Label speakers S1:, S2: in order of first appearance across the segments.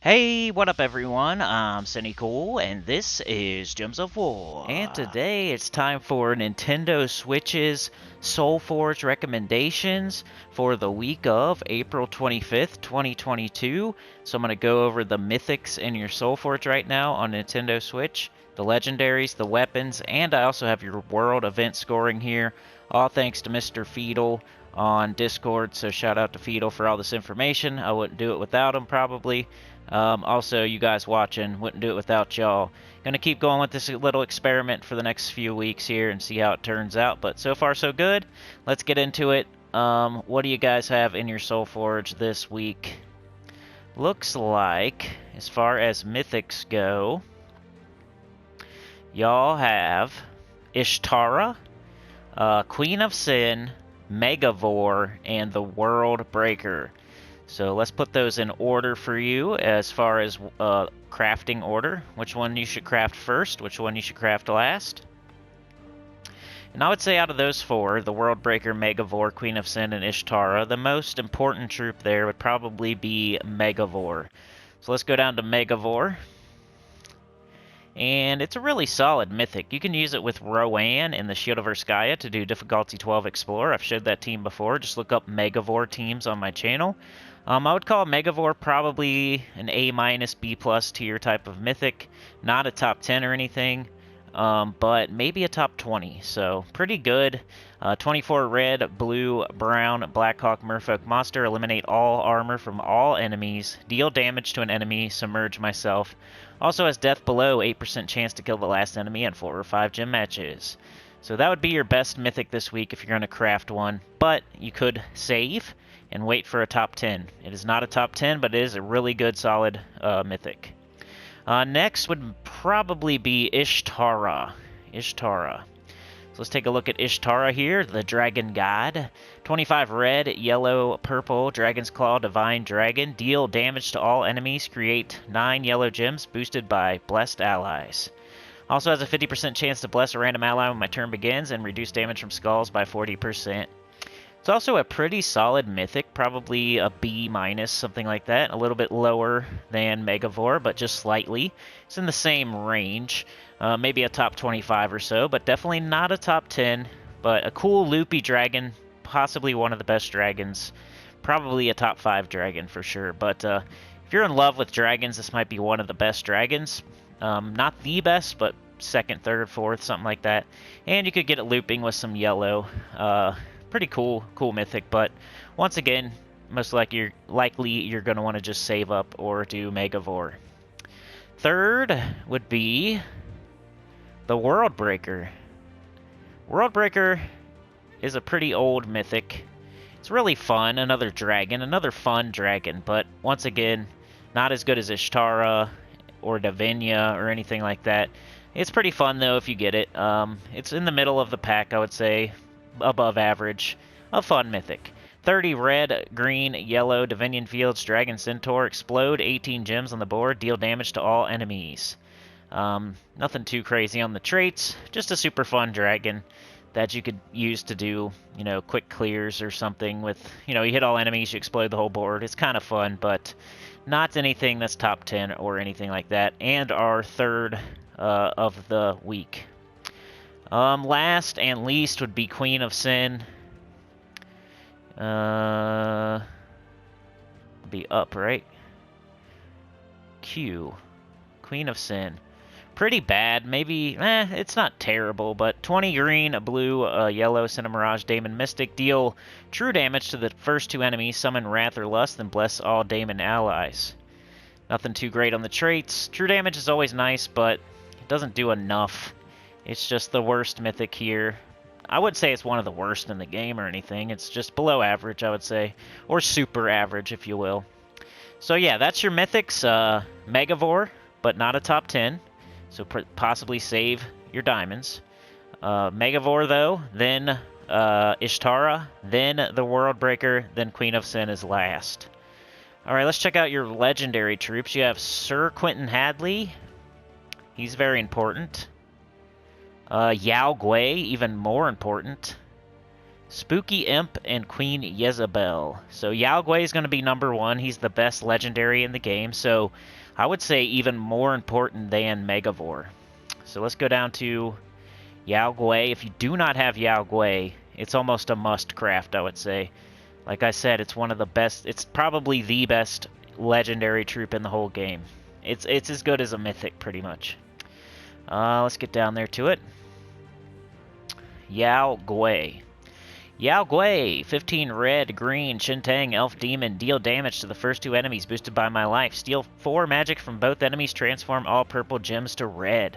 S1: Hey, what up everyone? I'm Sinnycool, and this is Gems of War. And today it's time for Nintendo Switch's Soulforge recommendations for the week of April 25th, 2022. So I'm going to go over the mythics in your Soulforge right now on Nintendo Switch, the legendaries, the weapons, and I also have your world event scoring here, all thanks to Mr. Feedle on Discord, so shout out to Feedle for all this information. I wouldn't do it without him probably. Also, you guys watching, wouldn't do it without y'all. Gonna keep going with this little experiment for the next few weeks here and see how it turns out, but so far so good. Let's get into it. What do you guys have in your Soulforge this week? Looks like, as far as mythics go, y'all have Ishtara, Queen of Sin, Megavore, and the World Breaker. So let's put those in order for you as far as crafting order. Which one you should craft first, which one you should craft last. And I would say out of those four, the World Breaker, Megavore, Queen of Sin, and Ishtara, the most important troop there would probably be Megavore. So let's go down to Megavore. And it's a really solid mythic. You can use it with Rowan in the Shield of Urskaya to do difficulty 12 Explorer. I've showed that team before. Just look up Megavore teams on my channel. I would call Megavore probably an A-, B+ tier type of mythic. Not a top 10 or anything, but maybe a top 20. So pretty good. 24 red, blue, brown, Blackhawk, Merfolk monster. Eliminate all armor from all enemies. Deal damage to an enemy. Submerge myself. Also has death below, 8% chance to kill the last enemy in 4 or 5 gym matches. So that would be your best mythic this week if you're going to craft one. But you could save and wait for a top 10. It is not a top 10, but it is a really good, solid mythic. Next would probably be Ishtara. So let's take a look at Ishtara here, the Dragon God. 25 red, yellow, purple, Dragon's Claw, Divine Dragon. Deal damage to all enemies. Create 9 yellow gems boosted by blessed allies. Also has a 50% chance to bless a random ally when my turn begins and reduce damage from skulls by 40%. It's also a pretty solid mythic, probably a B-, something like that. A little bit lower than Megavore, but just slightly. It's in the same range. Maybe a top 25 or so, but definitely not a top 10. But a cool loopy dragon, possibly one of the best dragons. Probably a top 5 dragon for sure. But if you're in love with dragons, this might be one of the best dragons. Not the best, but second, third, fourth, something like that. And you could get it looping with some yellow. Pretty cool mythic, but once again, most likely you're going to want to just save up or do Megavore. Third would be the World Breaker. World Breaker is a pretty old mythic. It's really fun, another dragon, another fun dragon, but once again, not as good as Ishtara or Davinia or anything like that. It's pretty fun though if you get it. It's in the middle of the pack, I would say. Above average, a fun mythic. 30 red, green, yellow, Divinian Fields, Dragon Centaur, explode 18 gems on the board, deal damage to all enemies. Nothing too crazy on the traits, just a super fun dragon that you could use to do, quick clears or something with, you hit all enemies, you explode the whole board. It's kind of fun, but not anything that's top 10 or anything like that. And our third of the week. Last and least would be Queen of Sin. Be up, right? Q. Queen of Sin. Pretty bad. Maybe, it's not terrible, but 20 green, blue, yellow, Cinemirage, Daemon Mystic. Deal true damage to the first 2 enemies. Summon Wrath or Lust, then bless all Daemon allies. Nothing too great on the traits. True damage is always nice, but it doesn't do enough. It's just the worst mythic here. I would say it's one of the worst in the game or anything. It's just below average, I would say. Or super average, if you will. So yeah, that's your mythics. Megavore, but not a top 10. So possibly save your diamonds. Megavore, though. Then Ishtara. Then the World Breaker. Then Queen of Sin is last. Alright, let's check out your legendary troops. You have Sir Quentin Hadley. He's very important. Yao Gui, even more important. Spooky Imp and Queen Jezebel. So Yao Gui is going to be number 1. He's the best legendary in the game, so I would say even more important than Megavore. So let's go down to Yao Gui. If you do not have Yao Gui, it's almost a must craft, I would say. Like I said, it's one of the best, it's probably the best legendary troop in the whole game. It's as good as a mythic, pretty much. Let's get down there to it. Yao Gui. Yao Gui, 15 red, green, Shintang, Elf Demon, deal damage to the first 2 enemies boosted by my life. Steal 4 magic from both enemies, transform all purple gems to red.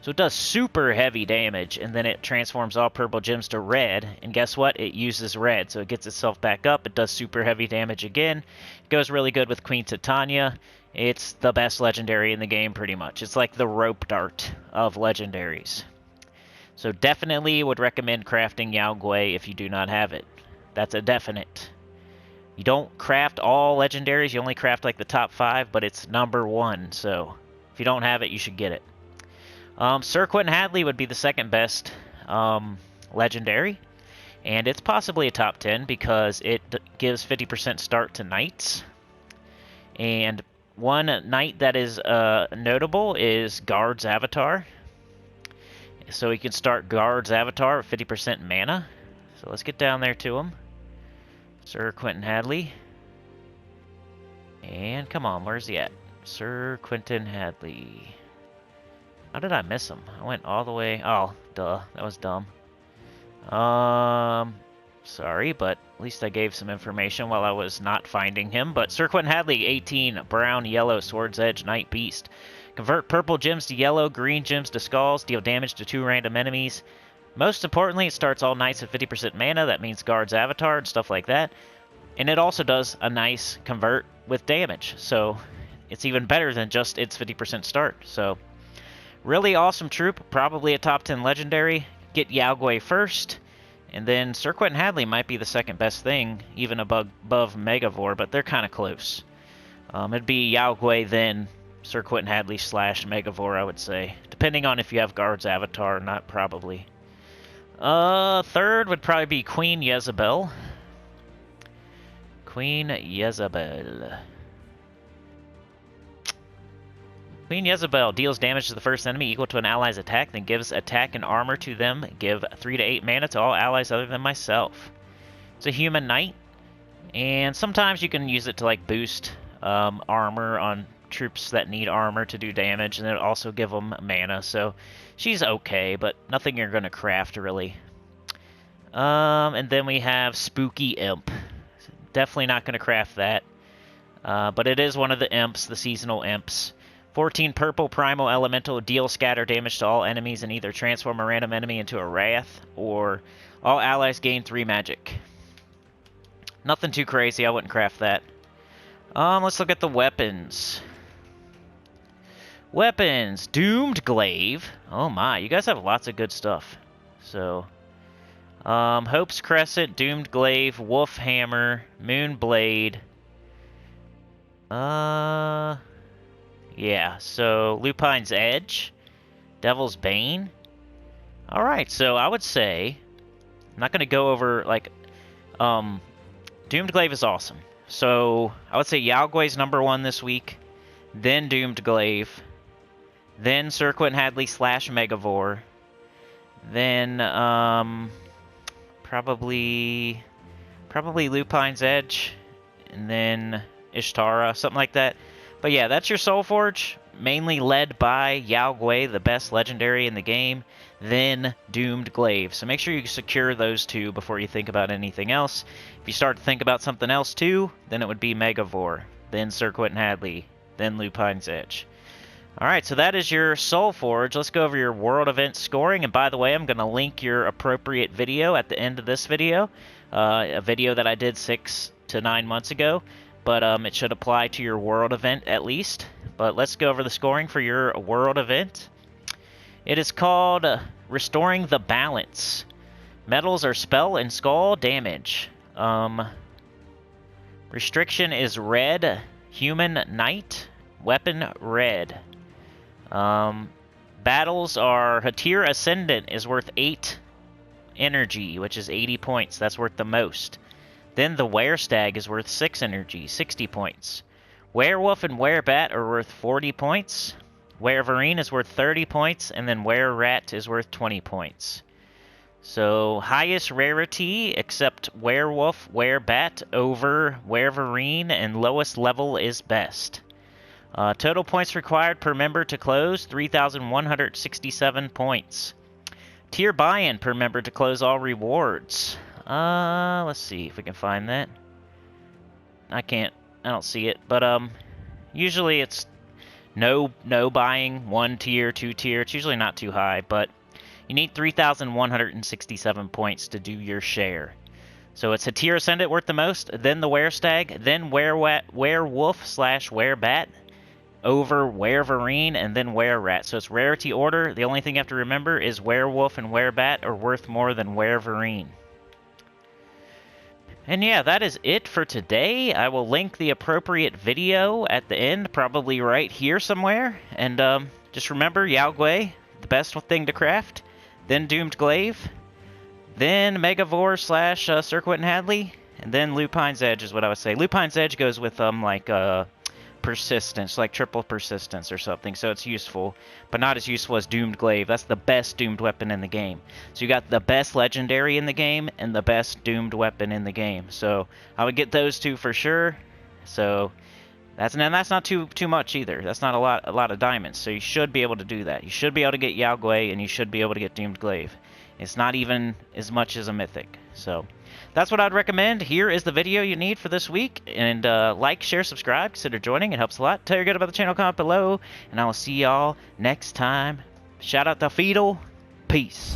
S1: So it does super heavy damage, and then it transforms all purple gems to red, and guess what? It uses red, so it gets itself back up. It does super heavy damage again. It goes really good with Queen Titania. It's the best legendary in the game, pretty much. It's like the rope dart of legendaries. So definitely would recommend crafting Yao Gui if you do not have it. That's a definite. You don't craft all legendaries, you only craft like the top 5, but it's number 1, so if you don't have it, you should get it. Sir Quentin Hadley would be the second best legendary, and it's possibly a top 10 because it gives 50% start to knights. And one knight that is notable is Guard's Avatar. So he can start Guard's Avatar with 50% mana. So let's get down there to him. Sir Quentin Hadley. And come on, where's he at? Sir Quentin Hadley. How did I miss him? I went all the way... Oh, duh. That was dumb. Sorry, but at least I gave some information while I was not finding him. But Sir Quentin Hadley, 18, brown, yellow, Sword's Edge, Knight Beast. Convert purple gems to yellow, green gems to skulls, deal damage to 2 random enemies. Most importantly, it starts all knights at 50% mana. That means Guard's Avatar and stuff like that. And it also does a nice convert with damage. So it's even better than just its 50% start. So really awesome troop. Probably a top 10 legendary. Get Yao Gui first. And then Sir Quentin Hadley might be the second best thing, even above Megavore, but they're kind of close. It'd be Yao Gui, then Sir Quentin Hadley / Megavore, I would say. Depending on if you have Guard's Avatar or not, probably. Third would probably be Queen Jezebel. Queen Jezebel. Queen Jezebel deals damage to the first enemy equal to an ally's attack, then gives attack and armor to them. Give 3 to 8 mana to all allies other than myself. It's a human knight, and sometimes you can use it to like boost armor on troops that need armor to do damage, and it'll also give them mana. So she's okay, but nothing you're going to craft really. And then we have Spooky Imp. Definitely not going to craft that, but it is one of the imps, the seasonal imps. 14 purple primal elemental, deal scatter damage to all enemies and either transform a random enemy into a wrath, or all allies gain 3 magic. Nothing too crazy, I wouldn't craft that. Let's look at the weapons. Weapons, Doomed Glaive. Oh my, you guys have lots of good stuff. So, Hope's Crescent, Doomed Glaive, Wolf Hammer, Moon Blade. Yeah, so Lupine's Edge, Devil's Bane. Alright, so I would say, I'm not going to go over, like, Doomed Glaive is awesome. So, I would say Yao Gui's number 1 this week, then Doomed Glaive, then Sir Quentin Hadley / Megavore, then, probably Lupine's Edge, and then Ishtara, something like that. But yeah, that's your Soulforge, mainly led by Yao Gui, the best legendary in the game, then Doomed Glaive. So make sure you secure those 2 before you think about anything else. If you start to think about something else too, then it would be Megavore, then Sir Quentin Hadley, then Lupine's Edge. Alright, so that is your Soulforge. Let's go over your world event scoring. And by the way, I'm going to link your appropriate video at the end of this video. A video that I did 6 to 9 months ago. But it should apply to your world event at least. But let's go over the scoring for your world event. It is called Restoring the Balance. Metals are spell and skull damage. Restriction is red. Human knight. Weapon red. Battles are Hatir Ascendant is worth 8 energy, which is 80 points. That's worth the most. Then the Werestag is worth 6 energy, 60 points. Werewolf and Werebat are worth 40 points. Werevarine is worth 30 points, and then Wererat is worth 20 points. So, highest rarity, except Werewolf, Werebat over Werevarine, and lowest level is best. Total points required per member to close, 3,167 points. Tier buy-in per member to close all rewards. Let's see if we can find that. I don't see it, but, usually it's no buying, 1 tier, 2 tier. It's usually not too high, but you need 3,167 points to do your share. So it's a tier ascendant worth the most, then the Werestag, then Werewolf/Werebat, over Werevarine, and then Wererat. So it's rarity order. The only thing you have to remember is Werewolf and Werebat are worth more than Werevarine. And yeah, that is it for today. I will link the appropriate video at the end, probably right here somewhere. And just remember, Yaogwei, the best thing to craft, then Doomed Glaive, then Megavore / Circuit and Hadley, and then Lupine's Edge is what I would say. Lupine's Edge goes with persistence, like triple persistence or something, so it's useful, but not as useful as Doomed Glaive. That's the best doomed weapon in the game. So you got the best legendary in the game and the best doomed weapon in the game. So I would get those two for sure. So that's not too much either. That's not a lot of diamonds. So you should be able to do that. You should be able to get Yaogwei, and you should be able to get Doomed Glaive. It's not even as much as a mythic. So that's what I'd recommend. Here is the video you need for this week. And like, share, subscribe. Consider joining. It helps a lot. Tell your good about the channel, comment below. And I will see y'all next time. Shout out to Fetal. Peace.